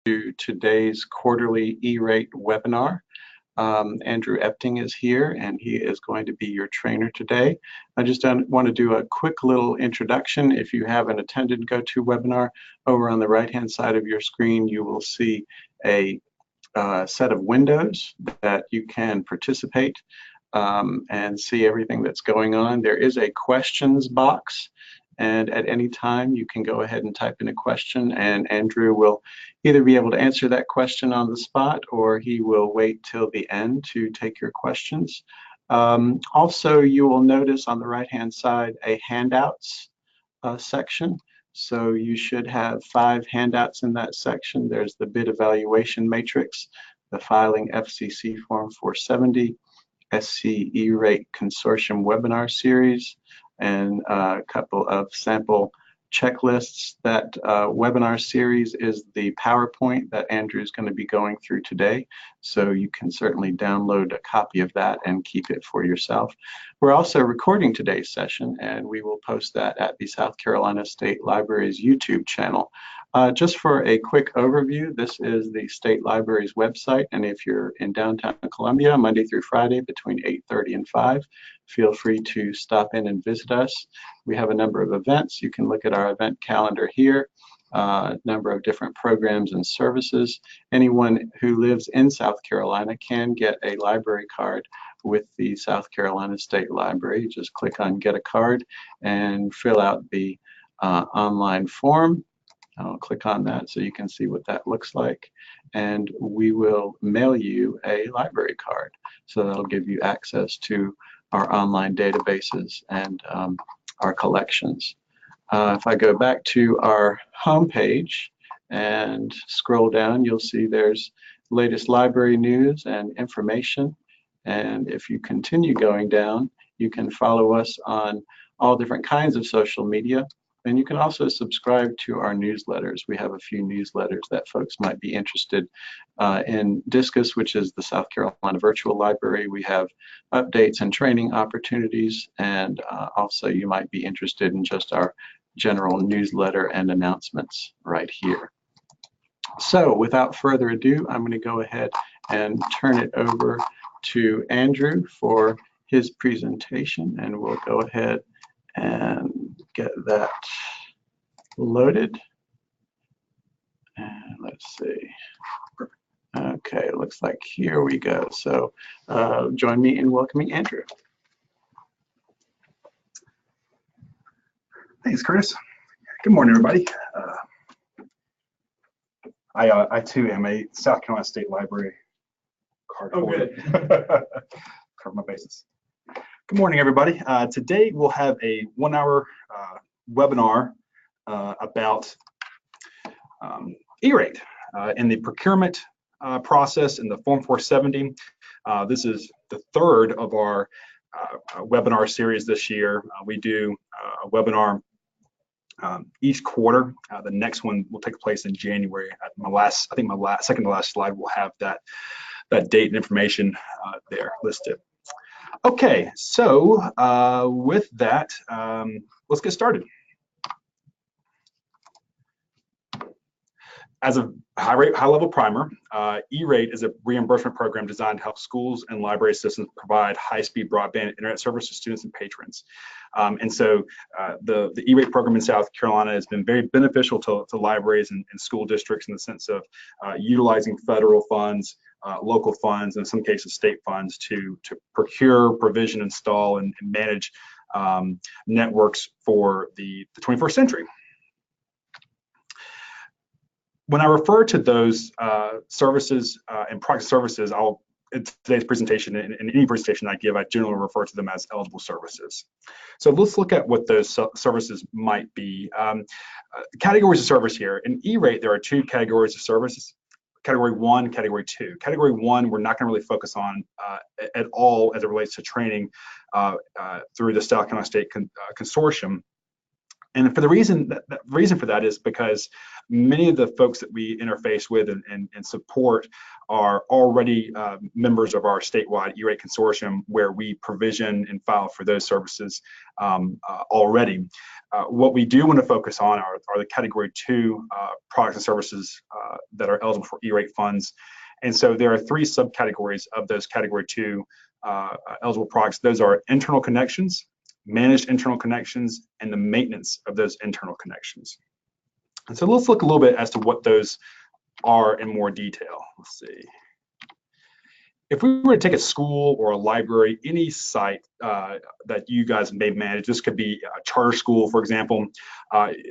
to today's quarterly ERate webinar. Andrew Epting is here and he is going to be your trainer today. I just want to do a quick little introduction. If you haven't attended GoToWebinar, over on the right hand side of your screen you will see a set of windows that you can participate and see everything that's going on. There is a questions box, and at any time you can go ahead and type in a question and Andrew will either be able to answer that question on the spot or he will wait till the end to take your questions. Also, you will notice on the right hand side a handouts section. So you should have 5 handouts in that section. There's the bid evaluation matrix, the filing FCC form 470, SC ERate consortium webinar series, and a couple of sample checklists. That webinar series is the PowerPoint that Andrew is going to be going through today, so you can certainly download a copy of that and keep it for yourself. We're also recording today's session and we will post that at the South Carolina State Library's YouTube channel. Just for a quick overview, this is the State Library's website, and if you're in downtown Columbia Monday through Friday between 8:30 and 5, feel free to stop in and visit us. We have a number of events. You can look at our event calendar here, a number of different programs and services. Anyone who lives in South Carolina can get a library card with the South Carolina State Library. Just click on Get a Card and fill out the online form. I'll click on that so you can see what that looks like, and we will mail you a library card. So that'll give you access to our online databases and our collections. If I go back to our home page and scroll down, you'll see there's latest library news and information. And if you continue going down, you can follow us on all different kinds of social media. And you can also subscribe to our newsletters. We have a few newsletters that folks might be interested in. Discus, which is the South Carolina Virtual Library. We have updates and training opportunities, and also you might be interested in just our general newsletter and announcements right here. So without further ado, I'm going to go ahead and turn it over to Andrew for his presentation, and we'll go ahead and get that loaded. And let's see. Okay, looks like here we go. So join me in welcoming Andrew. Thanks, Curtis. Good morning, everybody. I too am a South Carolina State Library card holder. Cover my bases. Good morning, everybody. Today we'll have a 1-hour webinar about ERate in the procurement process in the Form 470. This is the 3rd of our webinar series this year. We do a webinar each quarter. The next one will take place in January. I think my second to last slide will have that date and information there listed. Okay, so with that, let's get started. As a high-level primer, ERate is a reimbursement program designed to help schools and library systems provide high-speed broadband internet service to students and patrons. And so the ERate program in South Carolina has been very beneficial to libraries and school districts in the sense of utilizing federal funds, local funds, in some cases state funds, to procure, provision, install, and manage networks for the 21st century. When I refer to those services and product services, in today's presentation and in any presentation I give, I generally refer to them as eligible services. So let's look at what those services might be. Categories of service here. In ERate, there are 2 categories of services. Category 1, Category 2. Category 1, we're not going to really focus on at all as it relates to training through the South Carolina State Consortium. And for the reason for that is because many of the folks that we interface with and support are already members of our statewide ERate consortium, where we provision and file for those services already. What we do want to focus on are the Category 2 products and services that are eligible for E-rate funds. And so there are 3 subcategories of those Category 2 eligible products. Those are internal connections, managed internal connections, and the maintenance of those internal connections. And so let's look a little bit as to what those are in more detail. Let's see. If we were to take a school or a library, any site that you guys may manage, this could be a charter school, for example.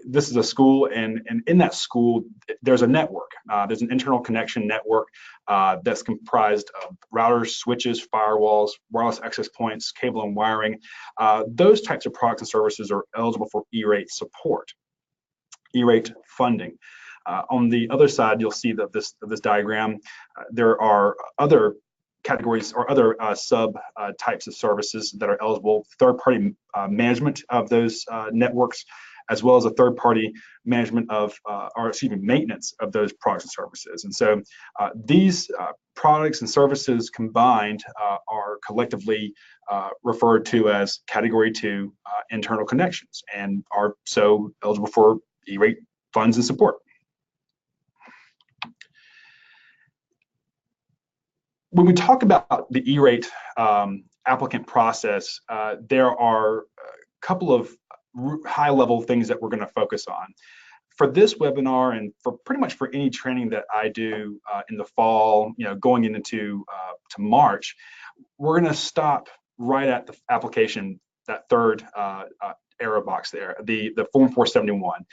This is a school, and in that school, there's a network. There's an internal connection network that's comprised of routers, switches, firewalls, wireless access points, cable and wiring. Those types of products and services are eligible for E-rate support, E-rate funding. On the other side, you'll see that this diagram, there are other categories or other sub types of services that are eligible: third-party management of those networks, as well as a third-party management of, maintenance of those products and services. And so these products and services combined are collectively referred to as Category 2 internal connections, and are so eligible for E-rate funds and support. When we talk about the E-rate applicant process, there are a couple of high-level things that we're going to focus on. For this webinar, and for pretty much for any training that I do in the fall, going into to March, we're going to stop right at the application, that third arrow box there, the Form 471.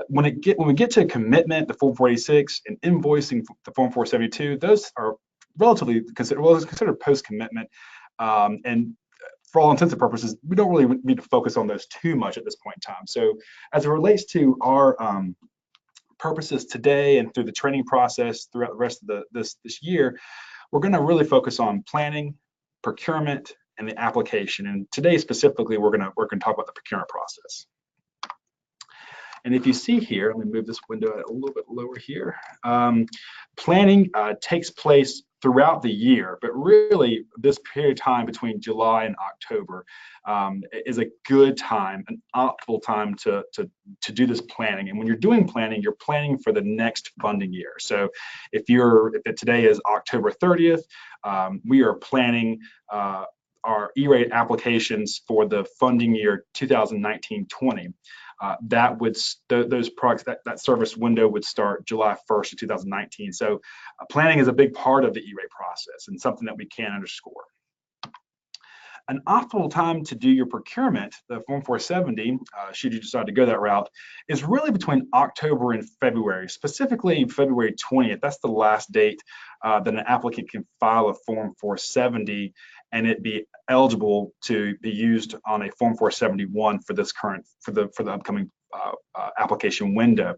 When we get to commitment, the Form 486, and invoicing, the Form 472, those are relatively considered post-commitment, and for all intents and purposes, we don't really need to focus on those too much at this point in time. So as it relates to our purposes today and through the training process throughout the rest of this year, we're going to really focus on planning, procurement, and the application. And today specifically, we're going to talk about the procurement process. And if you see here, let me move this window a little bit lower here. Planning takes place throughout the year, but really this period of time between July and October is a good time, an optimal time to do this planning. And when you're doing planning, you're planning for the next funding year. So if today is October 30th, we are planning our E-rate applications for the funding year 2019-20. Those products, that service window would start July 1st of 2019. So planning is a big part of the E-rate process and something that we can underscore. An optimal time to do your procurement, the Form 470, should you decide to go that route, is really between October and February, specifically February 20th. That's the last date that an applicant can file a Form 470 and it be eligible to be used on a Form 471 for the upcoming application window.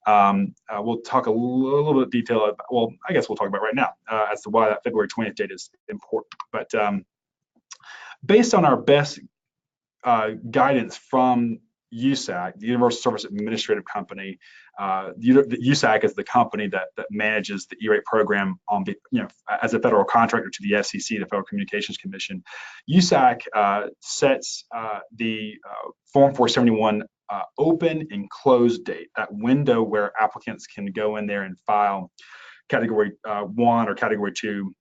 We'll talk a little bit of detail about, well, I guess we'll talk about right now as to why that February 20th date is important. But based on our best guidance from USAC, the Universal Service Administrative Company, USAC is the company that manages the E-rate program as a federal contractor to the FCC, the Federal Communications Commission. USAC sets the Form 471 open and close date, that window where applicants can go in there and file Category 1 or Category 2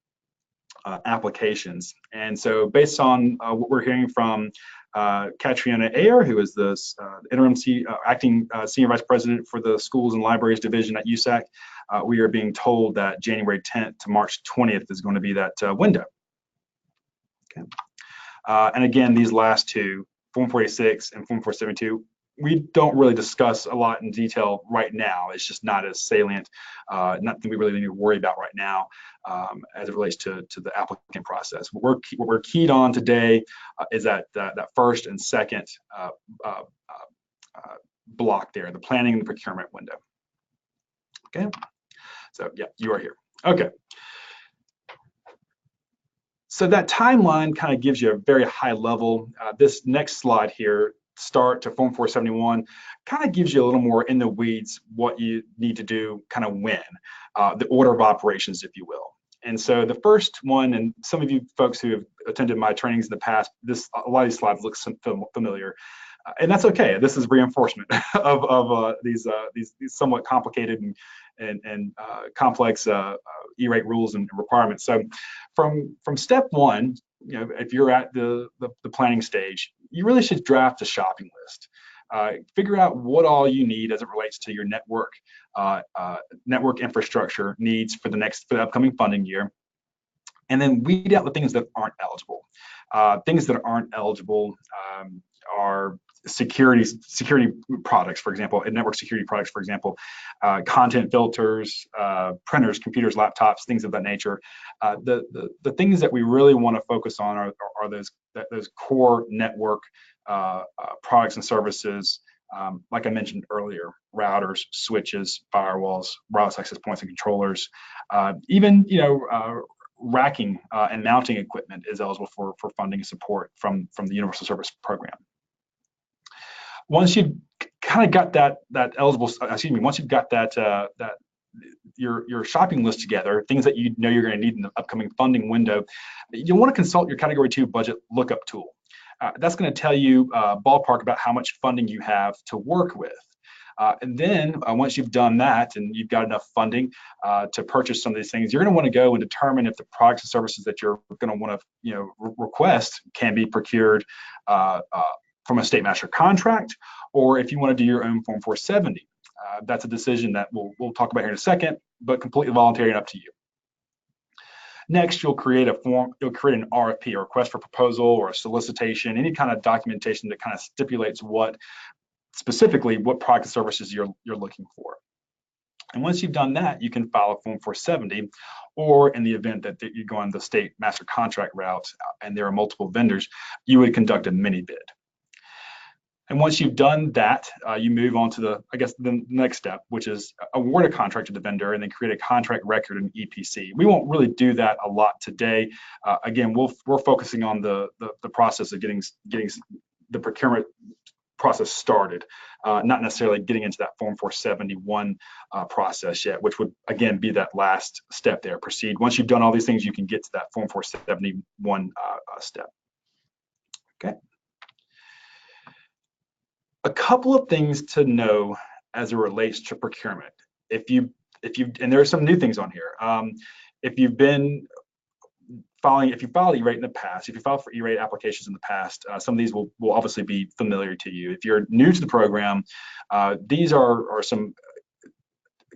applications. And so based on what we're hearing from Katriona Ayer, who is the interim acting senior vice president for the schools and libraries division at USAC, we are being told that January 10th to March 20th is going to be that window. Okay. And again, these last two, Form 486 and Form 472, we don't really discuss a lot in detail right now. It's just not as salient, nothing we really need to worry about right now as it relates to the applicant process. What we're keyed on today is that first and second block there, the planning and the procurement window. Okay, so yeah, you are here. Okay. So that timeline kind of gives you a very high level. This next slide here, start to Form 471, kind of gives you a little more in the weeds what you need to do kind of when, the order of operations, if you will. And so the first one, and some of you folks who have attended my trainings in the past, a lot of these slides look familiar. And that's okay. This is reinforcement of these somewhat complicated and complex ERate rules and requirements. So from step one, if you're at the planning stage, you really should draft a shopping list. Figure out what all you need as it relates to your network infrastructure needs for the upcoming funding year, and then weed out the things that aren't eligible. Things that aren't eligible are security products, for example, and network security products, for example, content filters, printers, computers, laptops, things of that nature. The things that we really want to focus on are those core network products and services, like I mentioned earlier: routers, switches, firewalls, wireless access points and controllers, even racking and mounting equipment is eligible for funding and support from the Universal Service Program. Once you've kind of got once you've got your shopping list together, things that you're going to need in the upcoming funding window, you'll want to consult your Category 2 budget lookup tool. That's going to tell you ballpark about how much funding you have to work with. And then once you've done that and you've got enough funding to purchase some of these things, you're going to want to go and determine if the products and services that you're going to want to request can be procured from a state master contract, or if you want to do your own Form 470. That's a decision that we'll talk about here in a second, but completely voluntary and up to you. Next, you'll create an RFP, a request for proposal, or a solicitation, any kind of documentation that kind of stipulates specifically what product and services you're looking for. And once you've done that, you can file a Form 470, or in the event that you go on the state master contract route and there are multiple vendors, you would conduct a mini bid. And once you've done that, you move on to the next step, which is award a contract to the vendor and then create a contract record in EPC. We won't really do that a lot today. Again, we're focusing on the process of getting the procurement process started, not necessarily getting into that Form 471 process yet, which would again be that last step there. Proceed. Once you've done all these things, you can get to that Form 471 step. Okay. A couple of things to know as it relates to procurement. And there are some new things on here. If you filed ERate in the past, if you filed for ERate applications in the past, some of these will obviously be familiar to you. If you're new to the program, these are some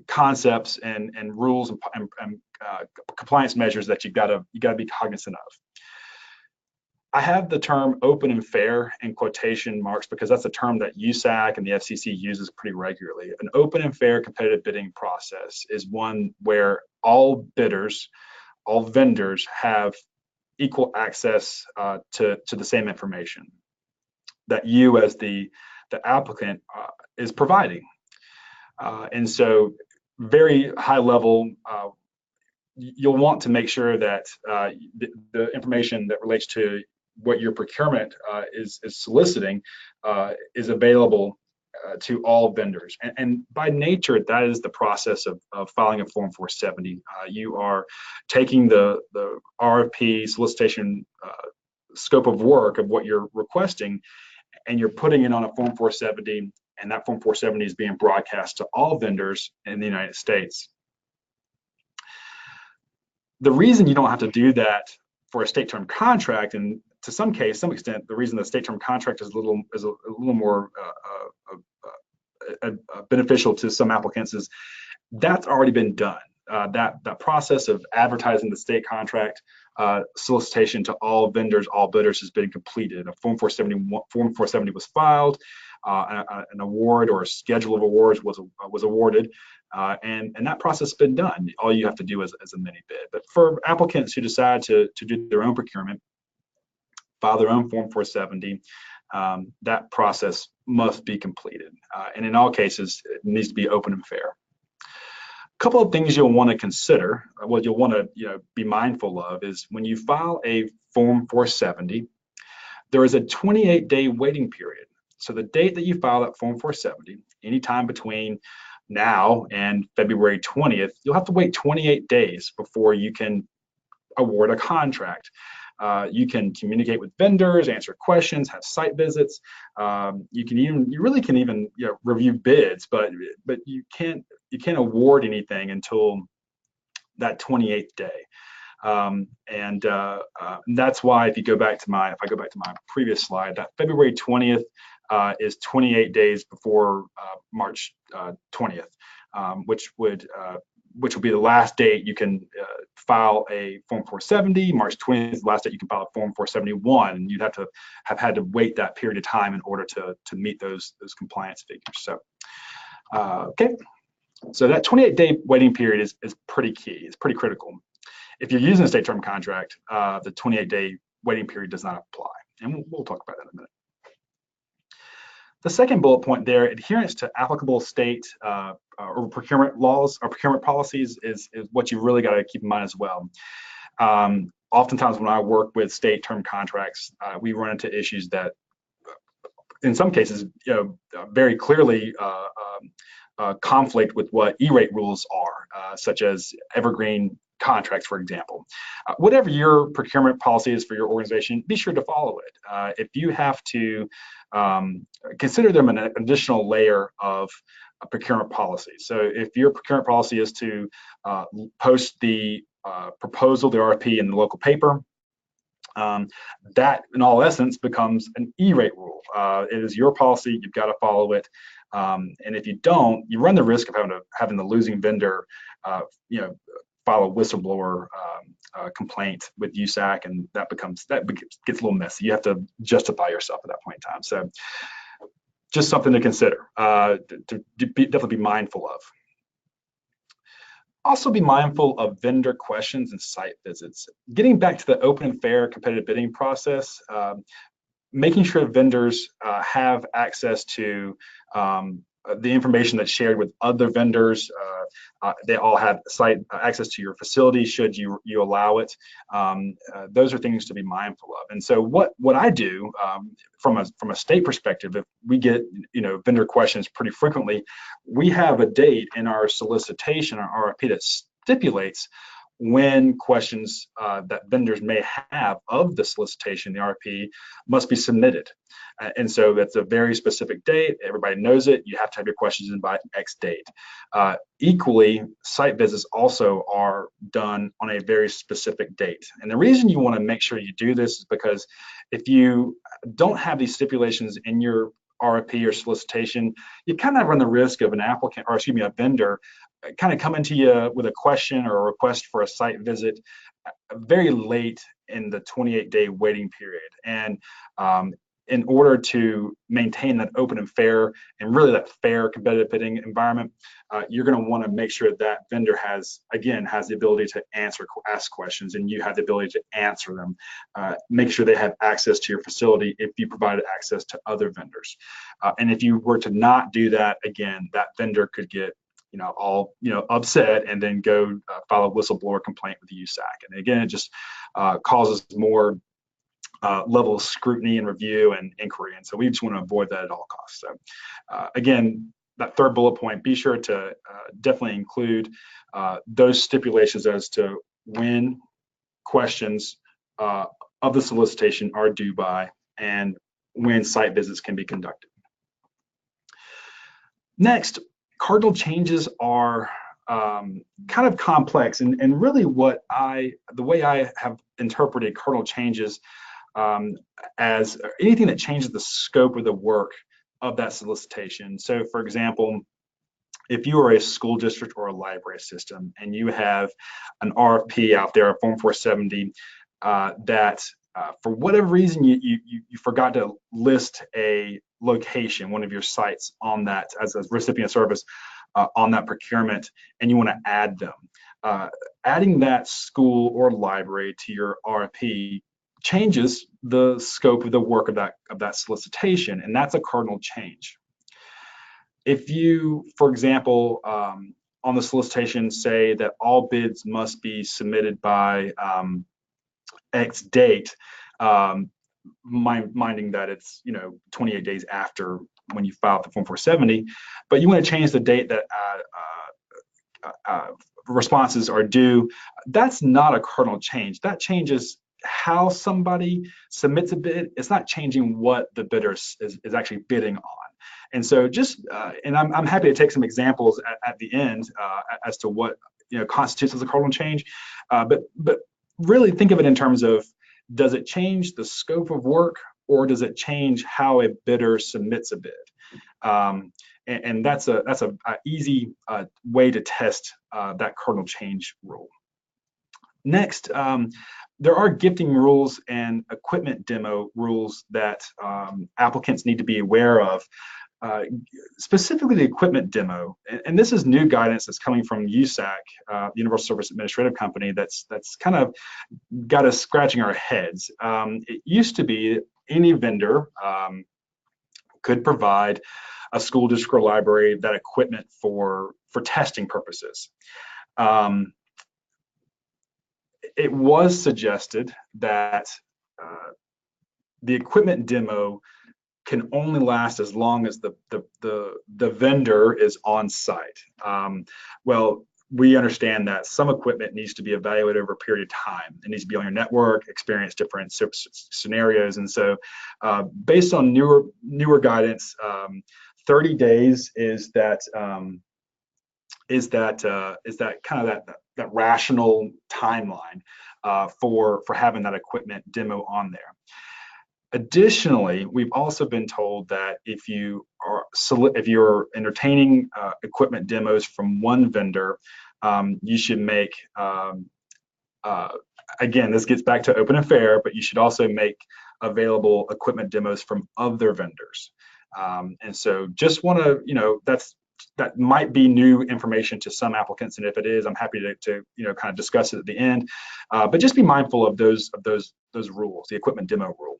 concepts and rules and compliance measures that you gotta be cognizant of. I have the term open and fair in quotation marks because that's a term that USAC and the FCC uses pretty regularly. An open and fair competitive bidding process is one where all bidders, all vendors have equal access to the same information that you as the applicant is providing. And so very high level, you'll want to make sure that the information that relates to what your procurement is soliciting is available to all vendors. And by nature, that is the process of filing a Form 470. You are taking the RFP solicitation scope of work of what you're requesting, and you're putting it on a Form 470, and that Form 470 is being broadcast to all vendors in the United States. The reason you don't have to do that for a state term contract, and to some extent, the reason the state term contract is a little more beneficial to some applicants is that's already been done. That process of advertising the state contract solicitation to all vendors, all bidders has been completed. A Form 470 was filed. An award or a schedule of awards was awarded, and that process has been done. All you have to do is a mini bid. But for applicants who decide to do their own procurement, file their own Form 470, that process must be completed. And in all cases, it needs to be open and fair. A couple of things you'll want to consider, what you'll want to be mindful of is when you file a Form 470, there is a 28-day waiting period. So the date that you file that Form 470, anytime between now and February 20th, you'll have to wait 28 days before you can award a contract. You can communicate with vendors, answer questions, have site visits. You really can even review bids, but you can't award anything until that 28th day. And that's why if I go back to my previous slide, that February 20th is 28 days before March 20th, which will be the last date you can file a Form 470. March 20th is the last date you can file a Form 471, and you'd have to have had to wait that period of time in order to meet those compliance figures. So, okay, so that 28-day waiting period is pretty key. It's pretty critical. If you're using a state term contract, the 28-day waiting period does not apply, and we'll talk about that in a minute. The second bullet point there, adherence to applicable state or procurement laws or procurement policies is what you really got to keep in mind as well. Oftentimes when I work with state term contracts, we run into issues that in some cases, very clearly conflict with what ERate rules are, such as evergreen contracts, for example. Whatever your procurement policy is for your organization, be sure to follow it. If you have to consider them an additional layer of procurement policy. So if your procurement policy is to post the proposal, the RFP in the local paper, that in all essence becomes an ERate rule. It is your policy, you've got to follow it. And if you don't, you run the risk of having the losing vendor file a whistleblower complaint with USAC, and that gets a little messy. You have to justify yourself at that point in time. So just something to consider, definitely be mindful of. Also be mindful of vendor questions and site visits. Getting back to the open and fair competitive bidding process, making sure vendors have access to the information that's shared with other vendors. They all have site access to your facility should you allow it. Those are things to be mindful of. And so what I do from a state perspective, if we get vendor questions pretty frequently, we have a date in our solicitation or RFP that stipulates when questions that vendors may have of the solicitation, the RFP, must be submitted. And so that's a very specific date. Everybody knows it. You have to have your questions in by X date. Equally, site visits also are done on a very specific date. And the reason you want to make sure you do this is because if you don't have these stipulations in your RFP or solicitation, you kind of run the risk of a vendor kind of coming to you with a question or a request for a site visit very late in the 28-day waiting period. And in order to maintain that open and fair and really that fair competitive bidding environment, you're going to want to make sure that vendor has the ability to ask questions, and you have the ability to answer them. Make sure they have access to your facility if you provided access to other vendors. And if you were to not do that, again, that vendor could get all upset and then go file a whistleblower complaint with the USAC. And again, it just causes more level of scrutiny and review and inquiry. And so we just want to avoid that at all costs. So again, that third bullet point, be sure to definitely include those stipulations as to when questions of the solicitation are due by and when site visits can be conducted. Next, cardinal changes are kind of complex, and really the way I have interpreted cardinal changes as anything that changes the scope of the work of that solicitation. So for example, if you are a school district or a library system and you have an RFP out there, a Form 470, that for whatever reason you forgot to list a location, one of your sites on that as a recipient service on that procurement, and you want to add them. Adding that school or library to your RFP changes the scope of the work of that solicitation, and that's a cardinal change. If you, for example, on the solicitation say that all bids must be submitted by X date, minding that it's 28 days after when you filed the Form 470, but you want to change the date that responses are due, that's not a cardinal change. That changes how somebody submits a bid, it's not changing what the bidder is actually bidding on. And so just, and I'm happy to take some examples at the end as to what constitutes as a cardinal change, but really think of it in terms of, does it change the scope of work, or does it change how a bidder submits a bid? And that's a easy way to test that cardinal change rule. Next, there are gifting rules and equipment demo rules that applicants need to be aware of. Specifically the equipment demo, and this is new guidance that's coming from USAC, Universal Service Administrative Company, that's kind of got us scratching our heads. It used to be any vendor could provide a school district or library that equipment for testing purposes. It was suggested that the equipment demo can only last as long as the vendor is on site. Well, we understand that some equipment needs to be evaluated over a period of time. It needs to be on your network, experience different scenarios, and so based on newer guidance, 30 days is that rational timeline for having that equipment demo on there. Additionally, we've also been told that if you're entertaining equipment demos from one vendor, you should make, again, this gets back to open and fair, but you should also make available equipment demos from other vendors. And so just want to, that might be new information to some applicants, and if it is, I'm happy to kind of discuss it at the end. But just be mindful of those rules, the equipment demo rule.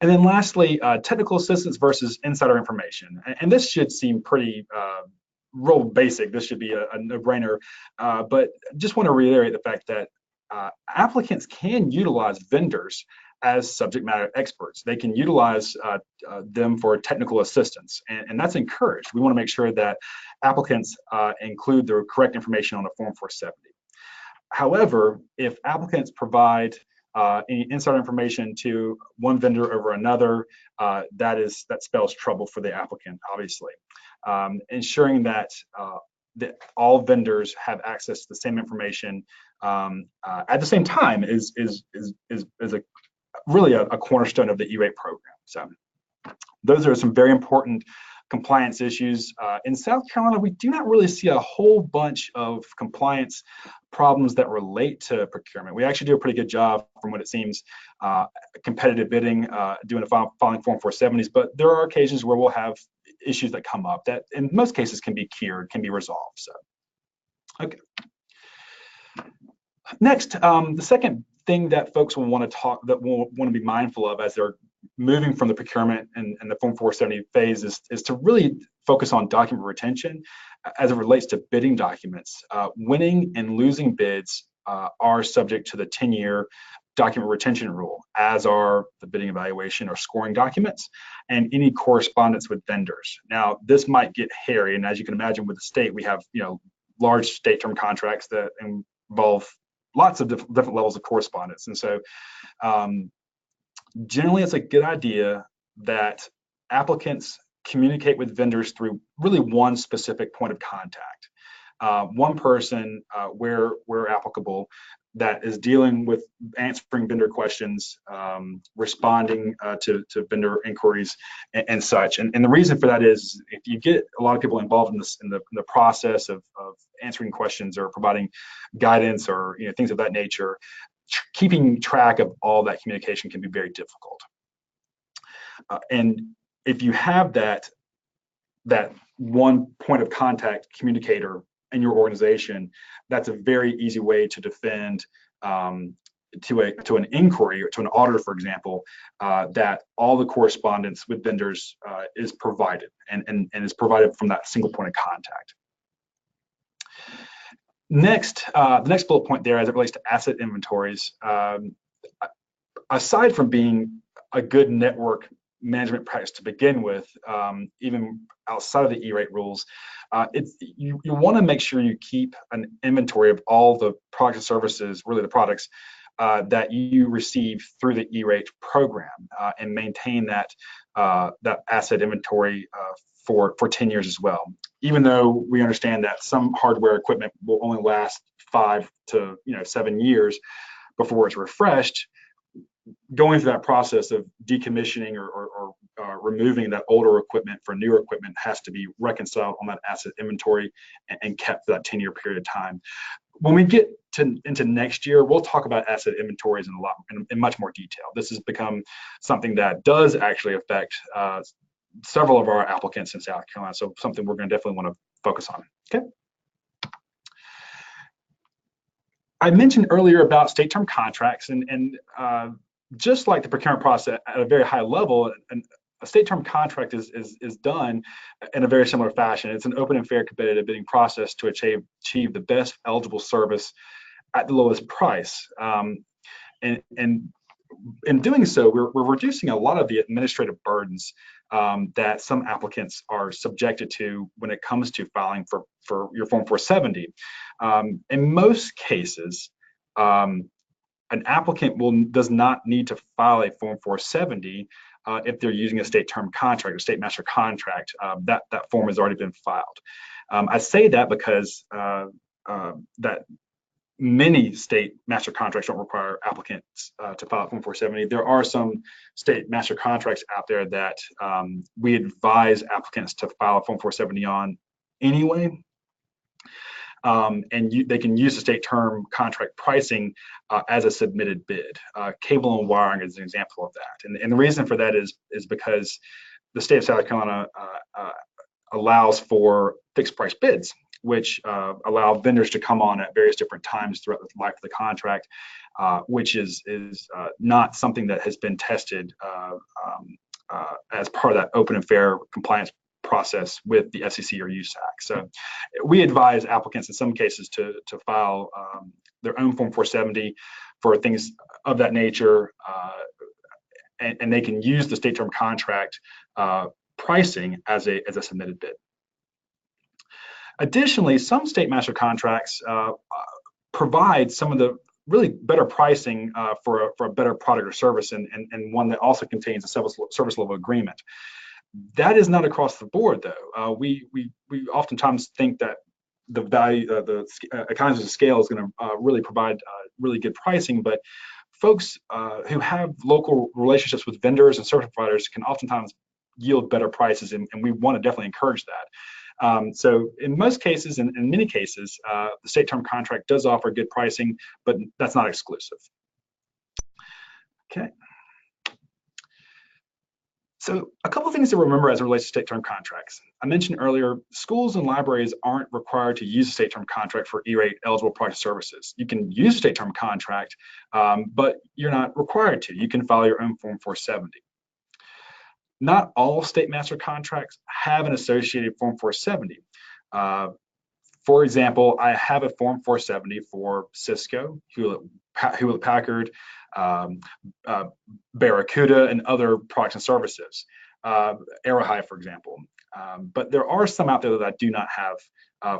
And then lastly, technical assistance versus insider information. And this should seem pretty real basic. This should be a no-brainer. But just want to reiterate the fact that applicants can utilize vendors as subject matter experts. They can utilize them for technical assistance, and that's encouraged. We want to make sure that applicants include the correct information on a Form 470. However, if applicants provide any insider information to one vendor over another, that spells trouble for the applicant, obviously. Ensuring that all vendors have access to the same information at the same time is really a cornerstone of the ERate program. So those are some very important compliance issues. In South Carolina, we do not really see a whole bunch of compliance problems that relate to procurement. We actually do a pretty good job, from what it seems, competitive bidding, doing filing Form 470s, but there are occasions where we'll have issues that come up that in most cases can be cured, can be resolved. So, okay. Next, the second thing that folks will want to be mindful of as they're moving from the procurement and the Form 470 phase is to really focus on document retention as it relates to bidding documents. Winning and losing bids are subject to the 10-year document retention rule, as are the bidding evaluation or scoring documents and any correspondence with vendors. Now, this might get hairy, and as you can imagine with the state, we have large state term contracts that involve lots of different levels of correspondence. And so generally, it's a good idea that applicants communicate with vendors through really one specific point of contact. One person, where applicable, that is dealing with answering vendor questions, responding to vendor inquiries and such. And the reason for that is if you get a lot of people involved in the process of answering questions or providing guidance or things of that nature, keeping track of all that communication can be very difficult. And if you have that one point of contact communicator in your organization, that's a very easy way to defend to an inquiry or to an auditor, for example, that all the correspondence with vendors is provided and is provided from that single point of contact. Next, the next bullet point there, as it relates to asset inventories, aside from being a good network management practice to begin with, even outside of the ERate rules, you want to make sure you keep an inventory of all the products and services, really the products, that you receive through the ERate program and maintain that asset inventory for 10 years as well. Even though we understand that some hardware equipment will only last 5 to 7 years before it's refreshed, going through that process of decommissioning or removing that older equipment for newer equipment has to be reconciled on that asset inventory and kept for that 10-year period of time. When we get into next year, we'll talk about asset inventories in much more detail. This has become something that does actually affect several of our applicants in South Carolina, so something we're going to definitely want to focus on. Okay. I mentioned earlier about state term contracts, and just like the procurement process at a very high level, a state term contract is done in a very similar fashion. It's an open and fair competitive bidding process to achieve the best eligible service at the lowest price. And in doing so, we're reducing a lot of the administrative burdens that some applicants are subjected to when it comes to filing for your Form 470. In most cases, an applicant does not need to file a Form 470 if they're using a state term contract or state master contract. That form has already been filed. I say that because that many state master contracts don't require applicants to file Form 470. There are some state master contracts out there that we advise applicants to file a Form 470 on anyway. They can use the state term contract pricing as a submitted bid. Cable and wiring is an example of that. And the reason for that is because the state of South Carolina allows for fixed price bids, which allow vendors to come on at various different times throughout the life of the contract, which is not something that has been tested as part of that open and fair compliance process with the FCC or USAC. So we advise applicants in some cases to file their own Form 470 for things of that nature, and they can use the state term contract pricing as a submitted bid. Additionally, some state master contracts provide some of the really better pricing for a better product or service, and one that also contains a service level agreement. That is not across the board, though. We oftentimes think that the value, the economies of scale is going to really provide really good pricing, but folks who have local relationships with vendors and service providers can oftentimes yield better prices, and we want to definitely encourage that. So in most cases, and in many cases, the state term contract does offer good pricing, but that's not exclusive. Okay. So a couple of things to remember as it relates to state term contracts. I mentioned earlier, schools and libraries aren't required to use a state term contract for ERate eligible product services. You can use a state term contract, but you're not required to. You can file your own Form 470. Not all state master contracts have an associated Form 470. For example, I have a Form 470 for Cisco, Hewlett-Packard, Barracuda, and other products and services, Aerohive, for example. But there are some out there that I do not have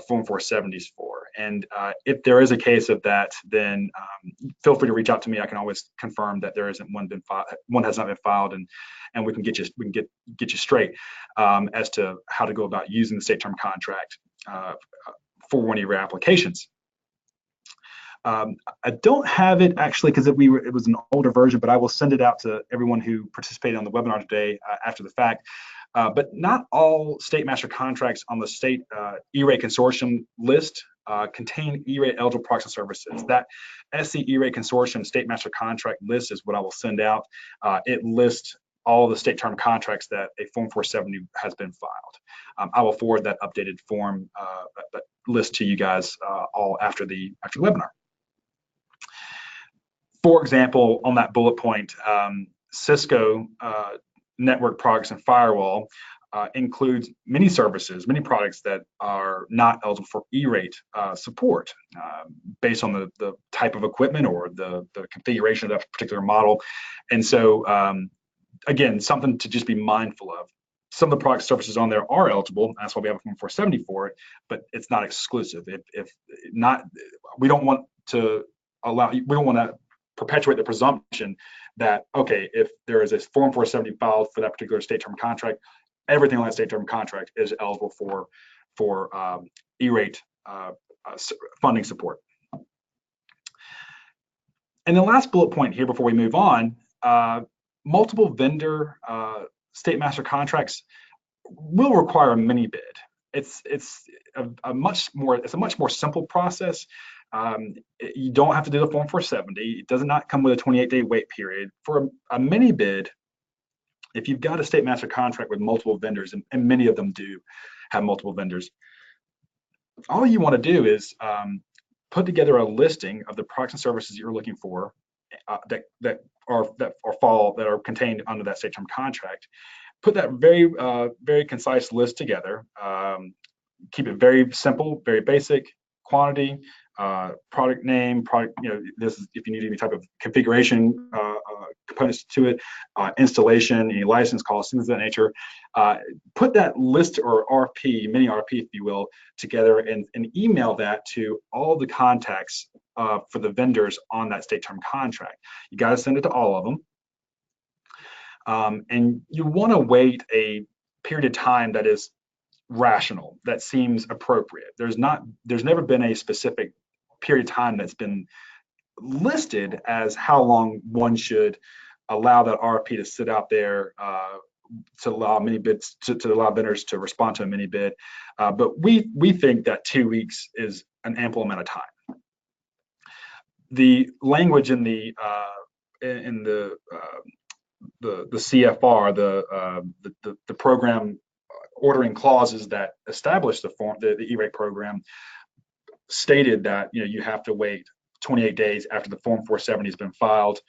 Form 470s for. And if there is a case of that, then feel free to reach out to me. I can always confirm that there isn't one has not been filed, and we can get you straight as to how to go about using the state term contract for one of your applications. I don't have it actually because it was an older version, but I will send it out to everyone who participated on the webinar today after the fact. But not all state master contracts on the state ERate consortium list contain ERate eligible products and services. That SC ERate consortium state master contract list is what I will send out. It lists all the state term contracts that a Form 470 has been filed. I will forward that updated form list to you guys all after the webinar. For example, on that bullet point, Cisco network products and firewall includes many services, many products that are not eligible for ERate support based on the type of equipment or the configuration of that particular model. And so, again, something to just be mindful of. Some of the product services on there are eligible. That's why we have a Form 470 for it, but it's not exclusive. If not, we don't want to perpetuate the presumption that, okay, if there is a Form 470 filed for that particular state term contract, everything on that state term contract is eligible for ERate funding support. And the last bullet point here before we move on, multiple vendor state master contracts will require a mini bid. It's a much more simple process. You don't have to do the Form 470. It does not come with a 28-day wait period. For a mini bid, if you've got a state master contract with multiple vendors, and many of them do have multiple vendors, all you want to do is put together a listing of the products and services you're looking for that are contained under that state term contract. Put that very concise list together. Keep it very simple, very basic. Quantity, product name, product. This is if you need any type of configuration components to it, installation, any license costs, things of that nature. Put that list or RFP, mini RFP, if you will, together and email that to all the contacts for the vendors on that state term contract. You got to send it to all of them. And you want to wait a period of time that is rational, that seems appropriate. There's never been a specific period of time that's been listed as how long one should allow that RFP to sit out there to allow mini bids to allow vendors to respond to a mini bid. But we think that 2 weeks is an ample amount of time. The language in the CFR, the program ordering clauses that establish the ERate program, stated that you have to wait 28 days after the Form 470 has been filed.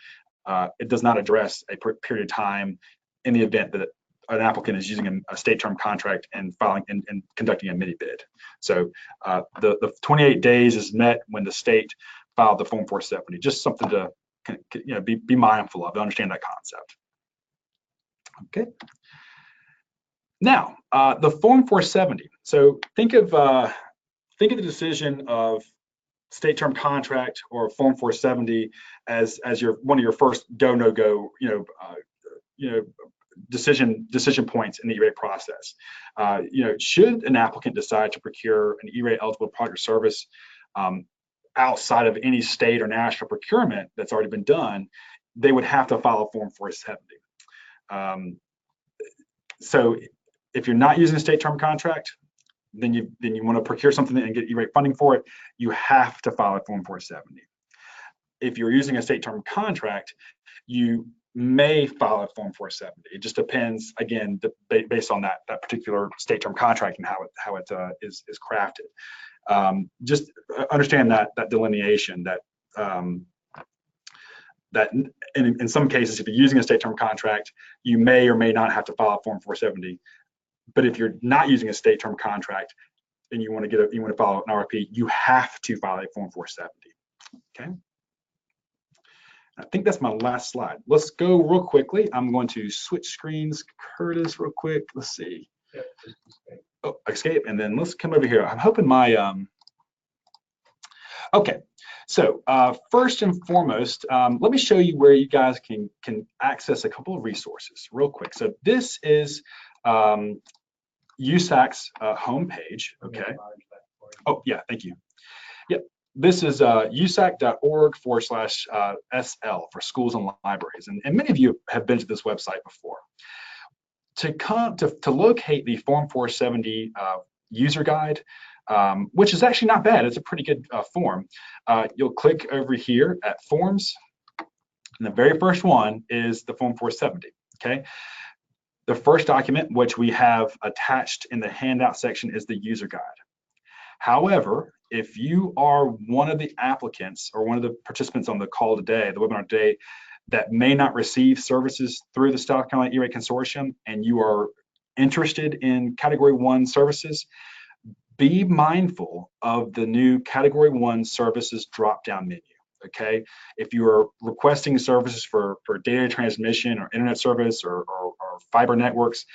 It does not address a period of time in the event that an applicant is using a state term contract and filing and conducting a mini bid. So the 28 days is met when the state filed the Form 470. Just something to be mindful of, to understand that concept. Okay. Now, the Form 470. So think of the decision of state term contract or Form 470 as one of your first go no go decision points in the ERate process. Should an applicant decide to procure an ERate eligible product or service outside of any state or national procurement that's already been done, they would have to file a Form 470. So if you're not using a state term contract, then you want to procure something and get ERate funding for it, you have to file a Form 470. If you're using a state term contract, you may file a Form 470. It just depends, again, based on that particular state term contract and how it is crafted. Just understand that delineation, that in some cases, if you're using a state term contract, you may or may not have to file a Form 470. But if you're not using a state term contract and you want to file an RFP, you have to file a Form 470. Okay. I think that's my last slide. Let's go real quickly. I'm going to switch screens, Curtis, real quick. Let's see. Oh, escape, and then let's come over here. I'm hoping my okay. So first and foremost, let me show you where you guys can access a couple of resources real quick. So this is USAC's homepage. Okay. Oh yeah, thank you. Yep. This is usac.org/SL for schools and libraries, and many of you have been to this website before. To locate the Form 470 user guide, which is actually not bad. It's a pretty good form. You'll click over here at Forms, and the very first one is the Form 470. Okay. The first document, which we have attached in the handout section, is the user guide. However, if you are one of the applicants or one of the participants on the call today, the webinar today, that may not receive services through the South Carolina ERate Consortium, and you are interested in Category 1 services, be mindful of the new Category 1 services drop-down menu. Okay, if you are requesting services for data transmission or internet service or fiber networks,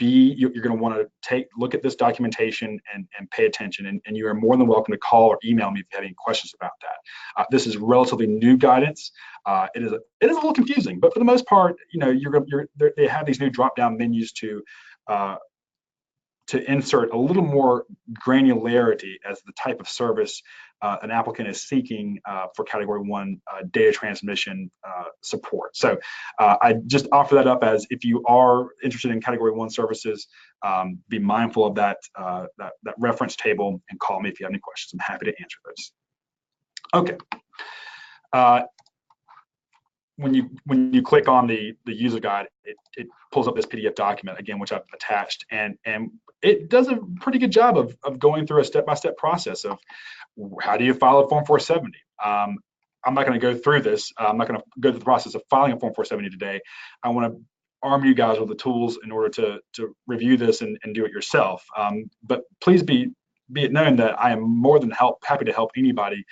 you're going to want to look at this documentation and pay attention, and you are more than welcome to call or email me if you have any questions about that. This is relatively new guidance. It is a little confusing, but for the most part, they have these new drop-down menus to insert a little more granularity as the type of service an applicant is seeking for Category 1 data transmission support. So I just offer that up as, if you are interested in Category 1 services, be mindful of that reference table and call me if you have any questions. I'm happy to answer those. Okay. When you click on the user guide, it pulls up this PDF document again, which I've attached, and it does a pretty good job of going through a step-by-step process of how do you file a Form 470. I'm not going to go through this. I'm not going to go through the process of filing a Form 470 today. I want to arm you guys with the tools in order to review this and do it yourself. But please be it known that I am more than happy to help anybody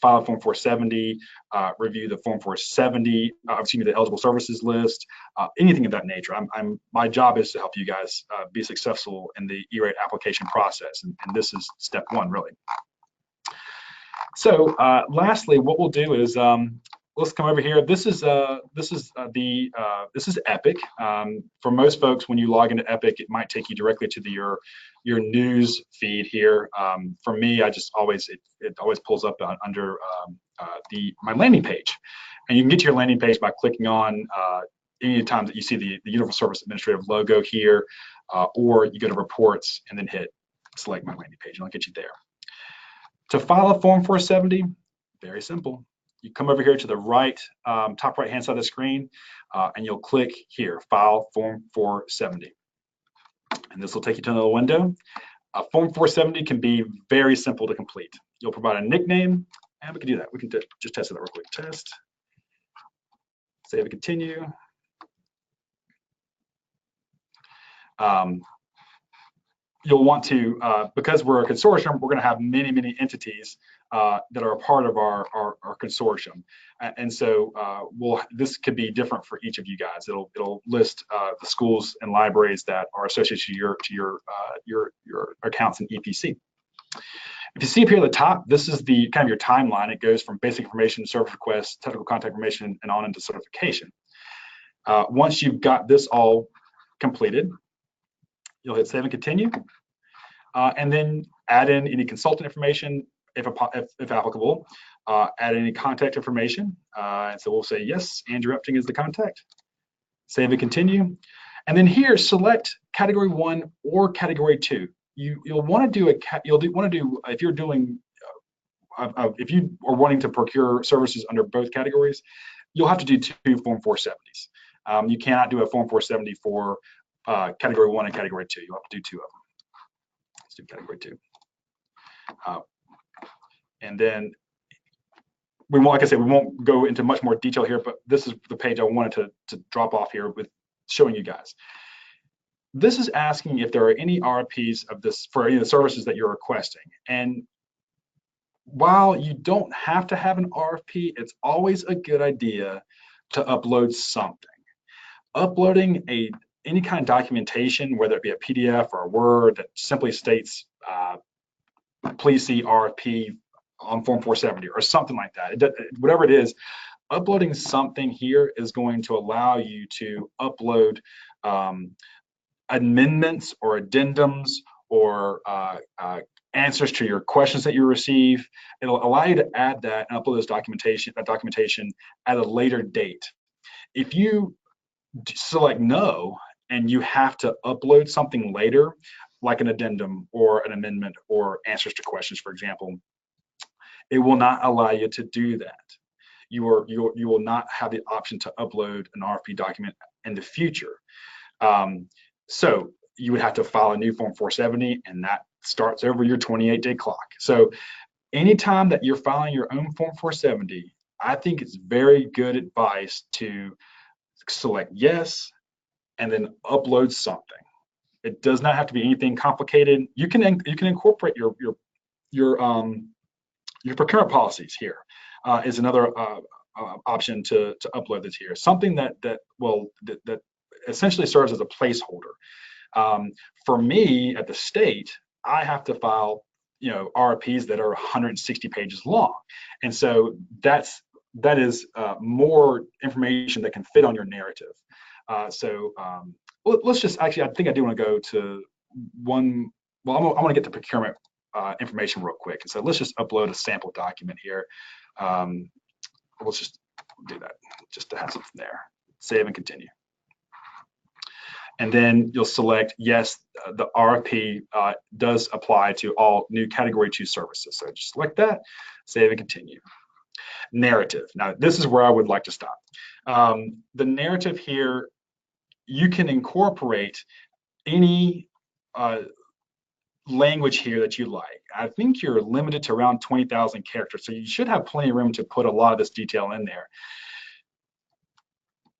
file a Form 470, review the Form 470, the eligible services list, anything of that nature. My job is to help you guys be successful in the ERate application process, and this is step one, really. So lastly, what we'll do is let's come over here. This is Epic. For most folks, when you log into Epic, it might take you directly to your news feed here. For me, it always pulls up under my landing page, and you can get to your landing page by clicking on any time that you see the Universal Service Administrative logo here, or you go to Reports and then hit Select My Landing Page, and I'll get you there. To file a Form 470, very simple. You come over here to the right, top right-hand side of the screen, and you'll click here, File Form 470. And this will take you to another window. Form 470 can be very simple to complete. You'll provide a nickname, and we can do that. We can just test it out real quick. Test, save and continue. You'll want to, because we're a consortium, we're going to have many entities that are a part of our consortium, and so this could be different for each of you guys. It'll list the schools and libraries that are associated to your accounts in EPC. If you see up here at the top, this is the kind of your timeline. It goes from basic information, service requests, technical contact information, and on into certification. Once you've got this all completed, you'll hit Save and Continue, and then add in any consultant information, if applicable, add any contact information. And so we'll say, yes, Andrew Epting is the contact. Save and Continue. And then here, select Category 1 or Category 2. You'll want to do if you're doing if you are wanting to procure services under both categories, you'll have to do 2 Form 470s. You cannot do a Form 470 for Category 1 and Category 2. You'll have to do 2 of them. Let's do Category 2. And then like I said, we won't go into much more detail here, but this is the page I wanted to drop off here with showing you guys. This is asking if there are any RFPs of this for any of the services that you're requesting. And while you don't have to have an RFP, it's always a good idea to upload something. Uploading any kind of documentation, whether it be a PDF or a Word that simply states, please see RFP on Form 470 or something like that. Whatever it is, uploading something here is going to allow you to upload amendments or addendums or answers to your questions that you receive. It'll allow you to add that and upload that documentation at a later date. If you select no and you have to upload something later, like an addendum or an amendment or answers to questions, for example, it will not allow you to do that. You will not have the option to upload an RFP document in the future. So you would have to file a new Form 470, and that starts over your 28-day clock. So anytime that you're filing your own Form 470, I think it's very good advice to select yes and then upload something. It does not have to be anything complicated. You can incorporate your procurement policies here. Is another option to upload this here. Something that essentially serves as a placeholder. For me at the state, I have to file, RFPs that are 160 pages long, and so that is more information that can fit on your narrative. Let's just actually, I think I do want to go to one. Well, I want to get to procurement information real quick, and so let's just upload a sample document here. Let's just do that just to have something there. Save and continue. And then you'll select, yes, the RFP does apply to all new Category 2 services. So just select that, save and continue. Narrative. Now, this is where I would like to stop. The narrative here, you can incorporate any language here that you like. I think you're limited to around 20,000 characters, so you should have plenty of room to put a lot of this detail in there.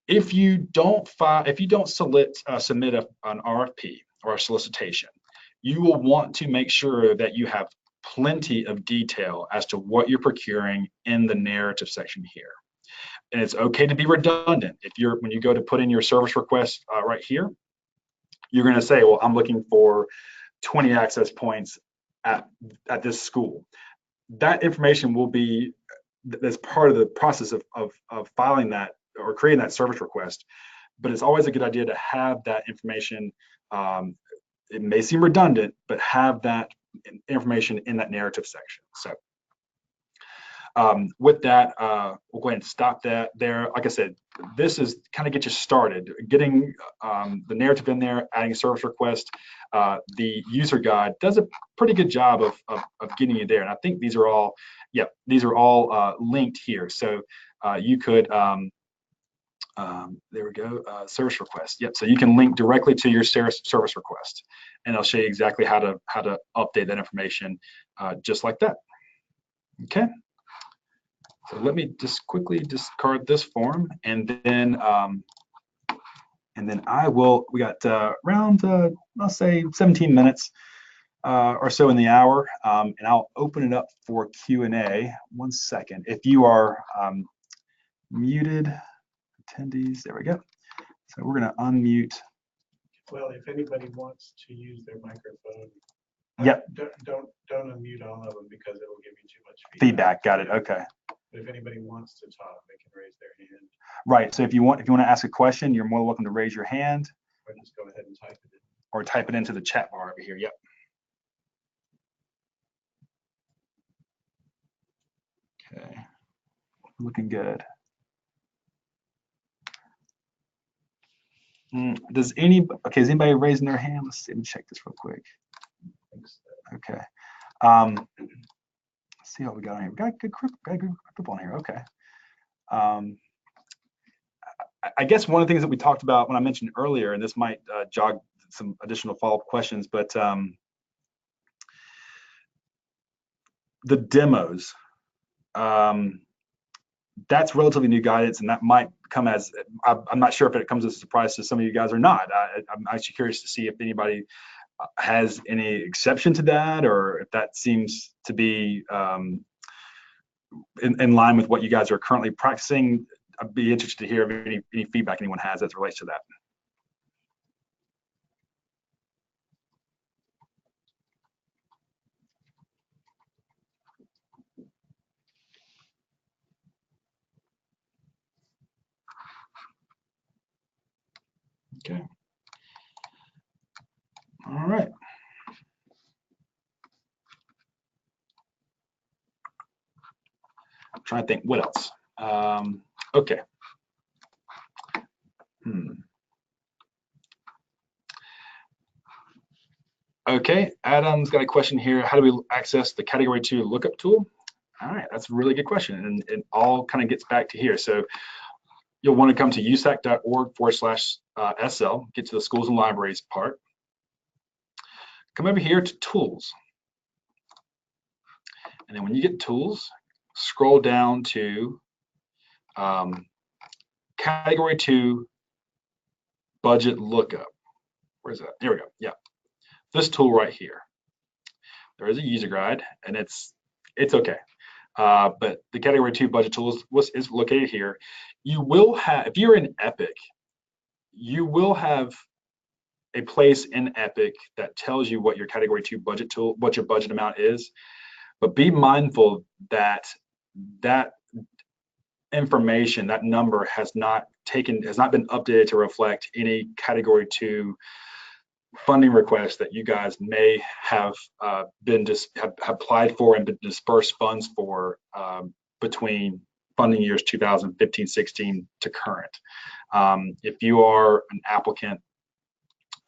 If you don't submit an RFP or a solicitation, you will want to make sure that you have plenty of detail as to what you're procuring in the narrative section here. And it's okay to be redundant. When you go to put in your service request right here, you're going to say, well, I'm looking for 20 access points at this school. That information will be as part of the process of filing that or creating that service request, but it's always a good idea to have that information. It may seem redundant, but have that information in that narrative section. So with that, we'll go ahead and stop that there. Like I said, this is kind of get you started, getting the narrative in there, adding a service request. The user guide does a pretty good job of getting you there. And I think these are all, linked here. So you could, there we go, service request. Yep, so you can link directly to your service request, and I'll show you exactly how to update that information just like that. Okay. So let me just quickly discard this form, and then we got around, I'll say 17 minutes or so in the hour, and I'll open it up for Q&A. 1 second. If you are muted, attendees, there we go. So we're gonna unmute. Well, if anybody wants to use their microphone, yep. Don't unmute all of them because it'll give you too much feedback. Got it. Okay. But if anybody wants to talk, they can raise their hand. Right. So if you want to ask a question, you're more than welcome to raise your hand. Or just go ahead and type it in. Or type it into the chat bar over here. Yep. Okay. Looking good. Is anybody raising their hand? Let's see, let me check this real quick. Okay. Let's see what we got on here. We got a good group on here. Okay. I guess one of the things that we talked about when I mentioned earlier, and this might jog some additional follow-up questions, but the demos, that's relatively new guidance, and that might come as, I'm not sure if it comes as a surprise to some of you guys or not. I'm actually curious to see if anybody has any exception to that, or if that seems to be in line with what you guys are currently practicing. I'd be interested to hear if any feedback anyone has as it relates to that. Okay. All right. I'm trying to think what else. Okay. Okay, Adam's got a question here. How do we access the Category 2 Lookup Tool? All right, that's a really good question, and it all kind of gets back to here. So you'll want to come to usac.org/SL, get to the schools and libraries part. Come over here to Tools. And then when you get Tools, scroll down to Category 2 Budget Lookup. Where's that? There we go. Yeah. This tool right here. There is a user guide, and it's okay. But the Category 2 Budget Tool is located here. You will have, if you're in Epic, you will have a place in Epic that tells you what your category 2 budget tool, what your budget amount is, but be mindful that that information, that number has not been updated to reflect any category 2 funding requests that you guys may have have applied for and been dispersed funds for between funding years 2015-16 to current. If you are an applicant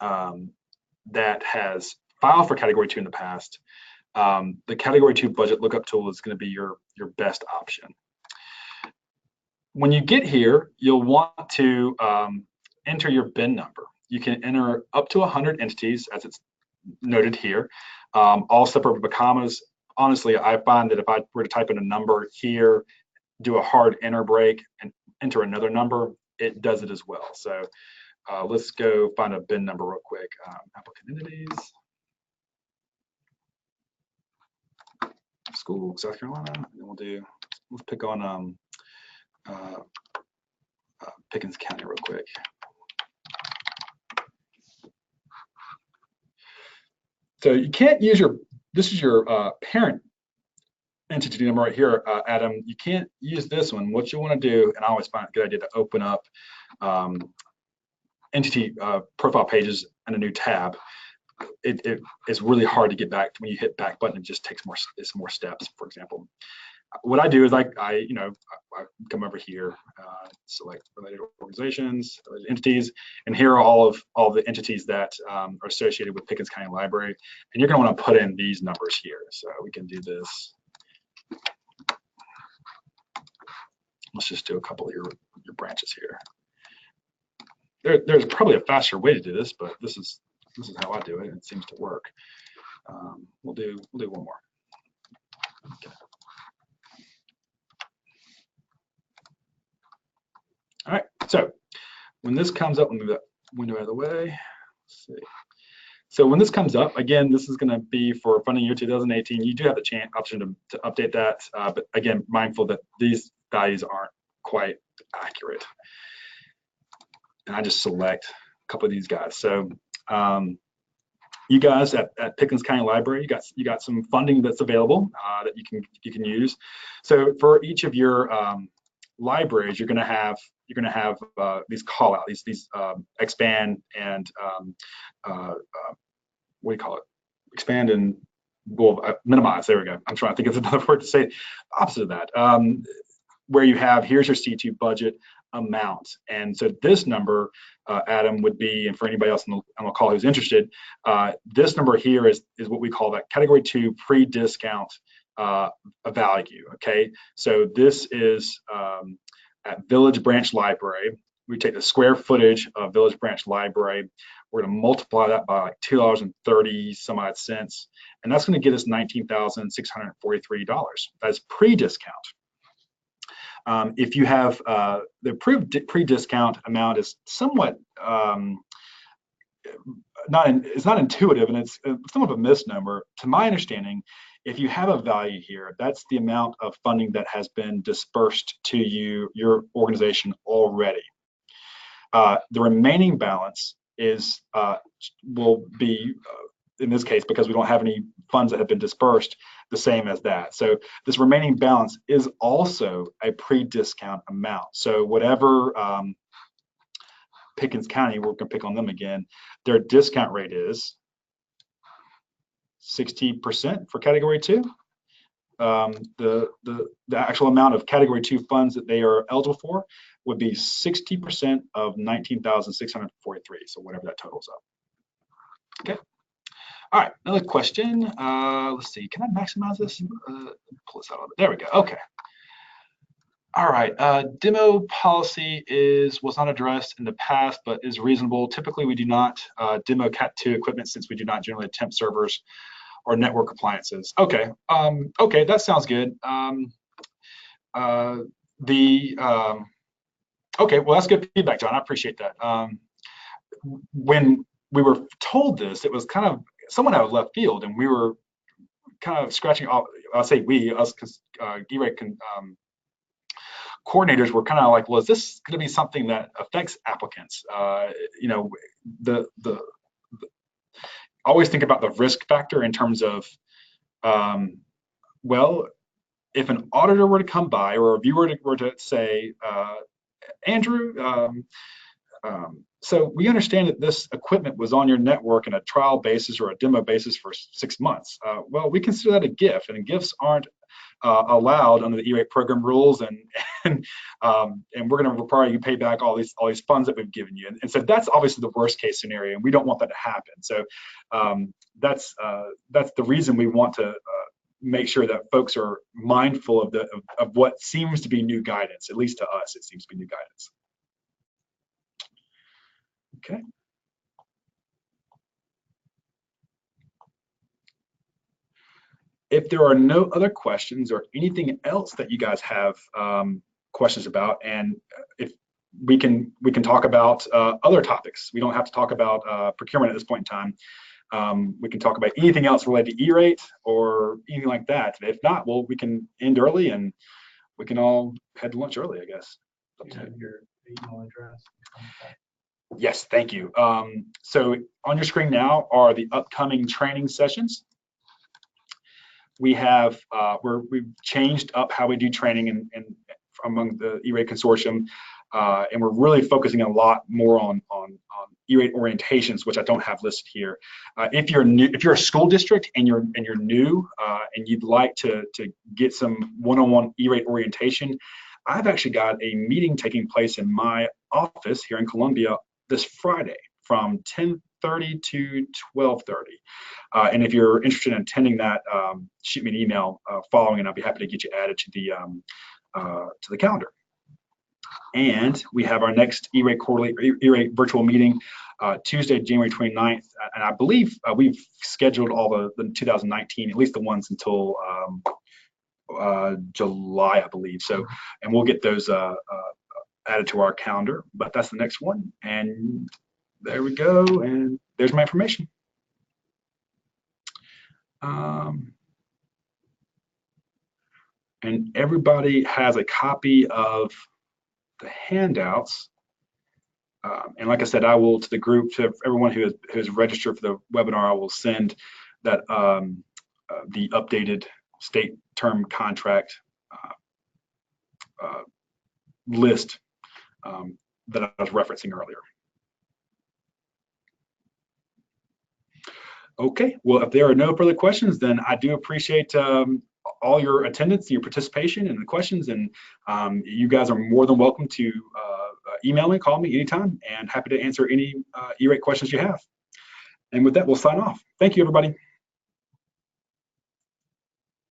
that has filed for category 2 in the past, the category 2 budget lookup tool is going to be your best option. When you get here, you'll want to enter your bin number. You can enter up to 100 entities, as it's noted here, all separate by commas. Honestly, I find that if I were to type in a number here, do a hard enter break, and enter another number, it does it as well. So let's go find a bin number real quick. Applicant entities, school, South Carolina, and then let's pick on Pickens County real quick. So you can't use this is your parent entity number right here, Adam. You can't use this one. What you want to do, and I always find it a good idea to open up entity profile pages in a new tab. It's really hard to get back when you hit back button. It just takes more steps. For example, what I do is I come over here, select related organizations, related entities, and here are all the entities that are associated with Pickens County Library. And you're going to want to put in these numbers here. So we can do this. Let's just do a couple of your branches here. There's probably a faster way to do this, but this is how I do it. It seems to work. We'll do one more. Okay. All right, so when this comes up, let me move that window out of the way. Let's see. So when this comes up, again, this is going to be for funding year 2018. You do have the option to update that, but again, mindful that these values aren't quite accurate. And I just select a couple of these guys. So you guys at Pickens County Library, you got some funding that's available that you can use. So for each of your libraries, you're going to have these call out, these expand and what do you call it? Expand and minimize. There we go. I'm trying to think of another word to say opposite of that. Where you have, here's your C2 budget amount, and so this number, Adam, would be, and for anybody else on the call who's interested, this number here is what we call that category 2 pre-discount value. Okay, so this is at Village Branch Library. We take the square footage of Village Branch Library. We're going to multiply that by like $2.30 some odd cents, and that's going to get us $19,643. That's pre-discount. If you have the approved pre-discount amount is somewhat it's not intuitive, and it's somewhat of a misnomer. To my understanding, if you have a value here, that's the amount of funding that has been dispersed to your organization already. The remaining balance will be, in this case, because we don't have any funds that have been dispersed, the same as that. So this remaining balance is also a pre-discount amount. So whatever Pickens County, we're going to pick on them again, their discount rate is 60% for category 2. The actual amount of category 2 funds that they are eligible for would be 60% of 19,643. So whatever that totals up. Okay. All right, another question. Let's see, can I maximize this? Pull this out of it. There we go. Okay. All right, demo policy was not addressed in the past, but is reasonable. Typically, we do not demo Cat2 equipment since we do not generally attempt servers or network appliances. Okay, okay, that sounds good. Okay, well, that's good feedback, John. I appreciate that. When we were told this, it was kind of someone out of left field, and we were kind of scratching off. I'll say us, because ERate coordinators were kind of like, well, is this going to be something that affects applicants? You know, the always think about the risk factor in terms of, well, if an auditor were to come by or a viewer were to say, Andrew, so we understand that this equipment was on your network in a trial basis or a demo basis for 6 months. Well, we consider that a gift, and gifts aren't allowed under the ERate program rules, and we're going to require you pay back all these funds that we've given you. And so that's obviously the worst case scenario, and we don't want that to happen. So that's the reason we want to make sure that folks are mindful of what seems to be new guidance. At least to us, it seems to be new guidance. Okay. If there are no other questions or anything else that you guys have questions about, and if we can talk about other topics. We don't have to talk about procurement at this point in time. We can talk about anything else related to ERate or anything like that. If not, well, we can end early and we can all head to lunch early, I guess. You have your email address. Yes, thank you. So on your screen now are the upcoming training sessions. We have we've changed up how we do training and among the ERate consortium, and we're really focusing a lot more on ERate orientations, which I don't have listed here. If you're new, if you're a school district and you're new and you'd like to get some one-on-one ERate orientation, I've actually got a meeting taking place in my office here in Columbia this Friday from 10:30 to 12:30. And if you're interested in attending that, shoot me an email following, and I'll be happy to get you added to the calendar. And we have our next ERate quarterly ERate virtual meeting Tuesday, January 29th. And I believe we've scheduled all the 2019, at least the ones until July, I believe. So, and we'll get those added to our calendar, but that's the next one. And there we go, and there's my information. And everybody has a copy of the handouts. And like I said, I will, to the group, to everyone who has registered for the webinar, I will send that the updated state term contract list that I was referencing earlier. Okay, well, if there are no further questions, then I do appreciate all your attendance, your participation, and the questions. And you guys are more than welcome to email me, call me anytime, and happy to answer any ERate questions you have. And with that, we'll sign off. Thank you, everybody.